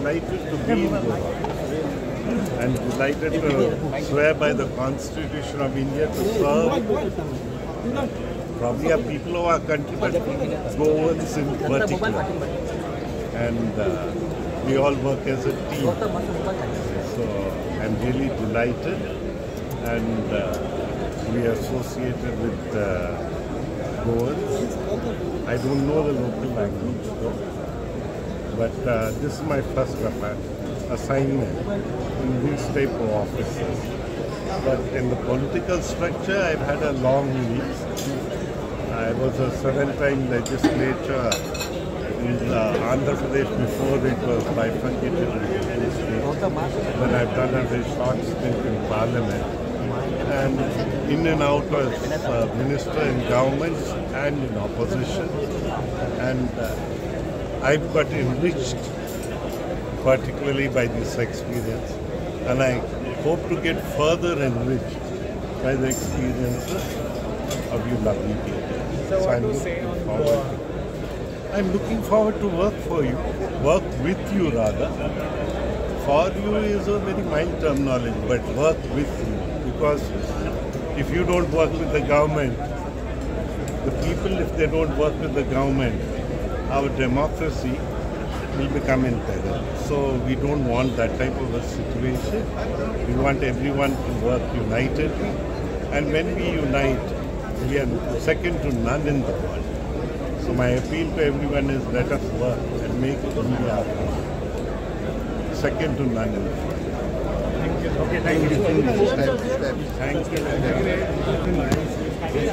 delighted to be in Goa and delighted to swear by the Constitution of India to serve probably our people of our country, but Goans in particular. And we all work as a team. So I'm really delighted, and we are associated with Goans. I don't know the local language though, but this is my first assignment in these type of offices. But in the political structure, I've had a long lease. I was a 7-time legislature in Andhra Pradesh before it was bifurcated into 2 states. Then I've done a very short stint in Parliament, and in and out as minister in governments and in opposition. And I've got enriched particularly by this experience, and I hope to get further enriched by the experiences of you lovely people. So I'm looking forward to work for you, work with you rather. For you is a very mild terminology, but work with you, because if you don't work with the government, the people, if they don't work with the government, our democracy will become in peril. So we don't want that type of a situation. We want everyone to work unitedly, and when we unite, we are second to none in the world. So my appeal to everyone is, let us work and make India second to none in the world. Thank you. Okay, thank you. Thank you.